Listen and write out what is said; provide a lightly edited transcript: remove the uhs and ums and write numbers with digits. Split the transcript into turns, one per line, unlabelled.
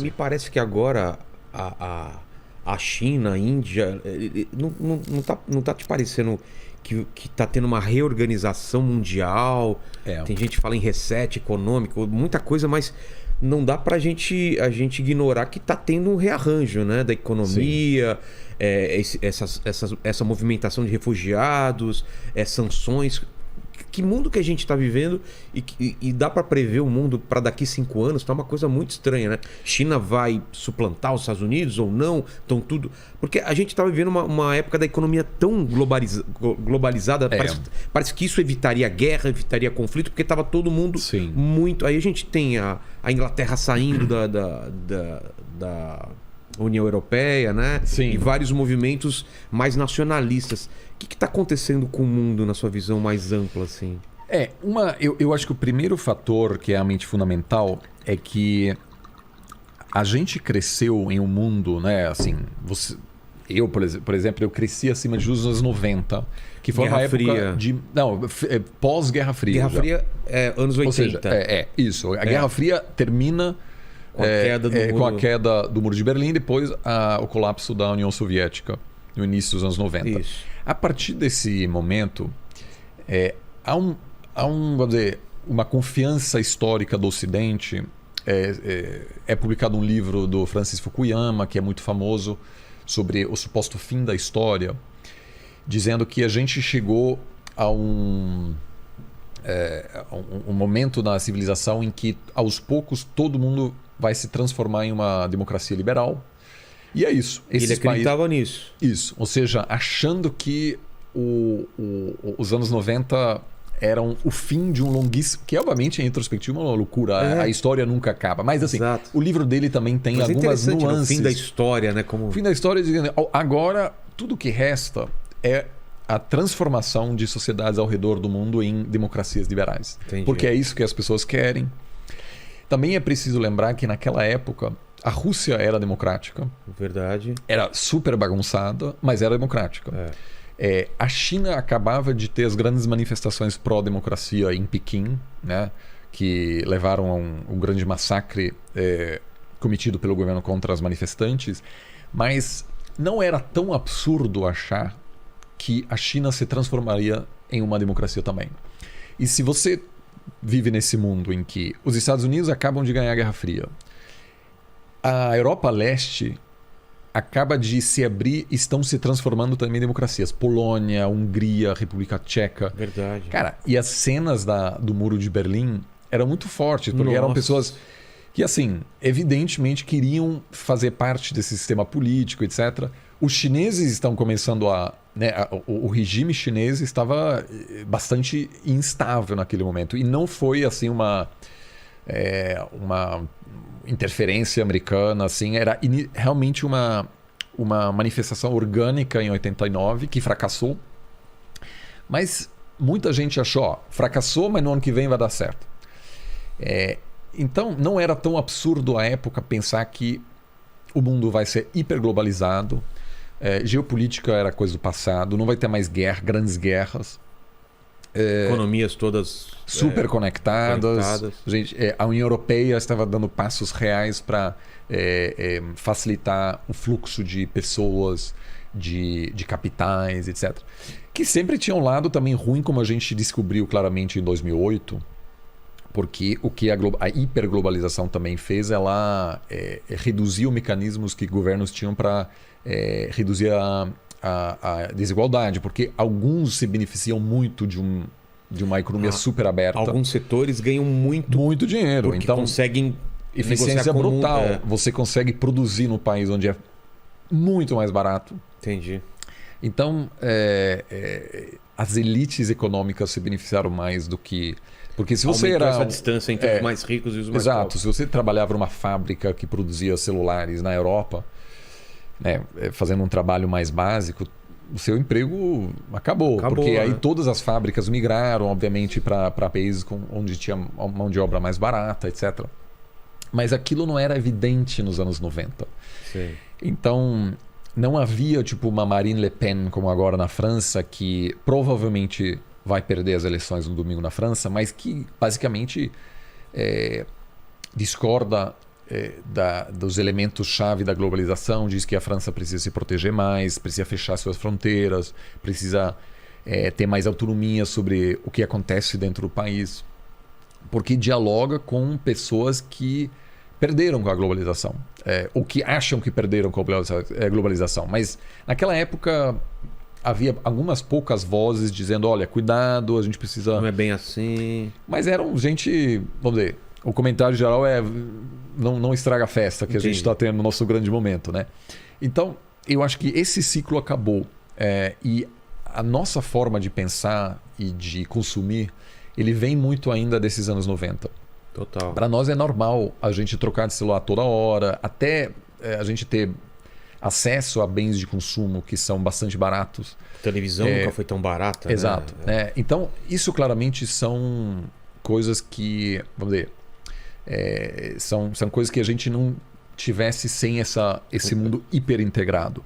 Me parece que agora a China, a Índia, não tá te parecendo que tá tendo uma reorganização mundial?
É,
Tem gente que fala em reset econômico, muita coisa, mas não dá pra a gente ignorar que tá tendo um rearranjo, né, da
sim.
economia, essa movimentação de refugiados, sanções. Que mundo que a gente está vivendo e dá para prever o mundo para daqui 5 anos? Tá uma coisa muito estranha, né? China vai suplantar os Estados Unidos ou não? Então tudo. Porque a gente está vivendo uma época da economia tão globalizada,
É,
parece que isso evitaria guerra, evitaria conflito, porque estava todo mundo
sim.
muito. Aí a gente tem a Inglaterra saindo da União Europeia, né?
Sim.
E vários movimentos mais nacionalistas. O que está acontecendo com o mundo na sua visão mais ampla, assim?
Eu acho que o primeiro fator que é realmente fundamental é que a gente cresceu em um mundo, né? Assim, por exemplo, eu cresci acima de nos anos 90, que foi uma
Guerra
época
Fria.
de. Não, pós-Guerra Fria.
Guerra
já.
Fria é anos 80.
Ou seja, isso. A Guerra Fria termina
Com a queda do
com a
muro.
queda do Muro de Berlim, depois o colapso da União Soviética, no início dos anos 90.
Isso.
A partir desse momento, vamos dizer, uma confiança histórica do Ocidente. É publicado um livro do Francis Fukuyama, que é muito famoso, sobre o suposto fim da história, dizendo que a gente chegou a um momento na civilização em que, aos poucos, todo mundo vai se transformar em uma democracia liberal. E é isso.
Ele acreditava nisso.
Isso. Ou seja, achando que os anos 90 eram o fim de um longuíssimo... Que, obviamente, em retrospectiva, é uma loucura. A história nunca acaba. Mas, assim,
Exato.
o livro dele também tem
Mas é
algumas
interessante, né? O
nuances.
fim da história, né? Como...
O fim da história dizendo, agora, tudo que resta é a transformação de sociedades ao redor do mundo em democracias liberais.
Entendi.
Porque é isso que as pessoas querem. Também é preciso lembrar que, naquela época, a Rússia era democrática.
Verdade.
Era super bagunçada, mas era democrática. A China acabava de ter as grandes manifestações pró-democracia em Pequim, né, que levaram a um grande massacre cometido pelo governo contra as manifestantes, mas não era tão absurdo achar que a China se transformaria em uma democracia também. E se você vive nesse mundo em que os Estados Unidos acabam de ganhar a Guerra Fria, a Europa Leste acaba de se abrir e estão se transformando também em democracias. Polônia, Hungria, República Tcheca.
Verdade.
Cara, e as cenas do Muro de Berlim eram muito fortes, porque eram pessoas que, assim, evidentemente queriam fazer parte desse sistema político, etc. Os chineses estão começando o regime chinês estava bastante instável naquele momento. E não foi, assim, uma interferência americana, assim, era realmente uma manifestação orgânica em 89 que fracassou, mas muita gente achou, fracassou, mas no ano que vem vai dar certo. Então não era tão absurdo à época pensar que o mundo vai ser hiperglobalizado, geopolítica era coisa do passado, não vai ter mais grandes guerras.
Economias todas
super conectadas. Gente, a União Europeia estava dando passos reais para facilitar o fluxo de pessoas, de capitais, etc. Que sempre tinha um lado também ruim, como a gente descobriu claramente em 2008, porque o que a hiperglobalização também fez, ela reduziu mecanismos que governos tinham para reduzir a desigualdade, porque alguns se beneficiam muito de uma economia super aberta.
Alguns setores ganham muito
dinheiro.
porque
Então,
conseguem
eficiência
negociar com
brutal. Você consegue produzir no país onde é muito mais barato.
Entendi.
Então, as elites econômicas se beneficiaram mais do que... Porque se você
Aumentou
era...
essa distância entre os mais ricos e os mais
Exato.
pobres.
Se você trabalhava numa fábrica que produzia celulares na Europa, né, fazendo um trabalho mais básico, o seu emprego acabou, porque aí todas as fábricas migraram, obviamente, para países onde tinha mão de obra mais barata, etc. Mas aquilo não era evidente nos anos 90.
Sim.
Então, não havia tipo uma Marine Le Pen, como agora na França, que provavelmente vai perder as eleições no domingo na França, mas que basicamente discorda dos elementos-chave da globalização, diz que a França precisa se proteger mais, precisa fechar suas fronteiras, precisa ter mais autonomia sobre o que acontece dentro do país, porque dialoga com pessoas que perderam com a globalização, ou que acham que perderam com a globalização. Mas naquela época havia algumas poucas vozes dizendo, olha, cuidado, a gente precisa...
Não é bem assim...
Mas eram gente, vamos dizer, o comentário geral é não estraga a festa que
Entendi.
a gente está tendo no nosso grande momento, né? Então, eu acho que esse ciclo acabou. E a nossa forma de pensar e de consumir, ele vem muito ainda desses anos 90.
Total.
Para nós é normal a gente trocar de celular toda hora, até a gente ter acesso a bens de consumo que são bastante baratos.
A televisão nunca foi tão barata.
Exato.
Né?
Então, isso claramente são coisas que, vamos dizer, são coisas que a gente não tivesse sem esse mundo hiper integrado.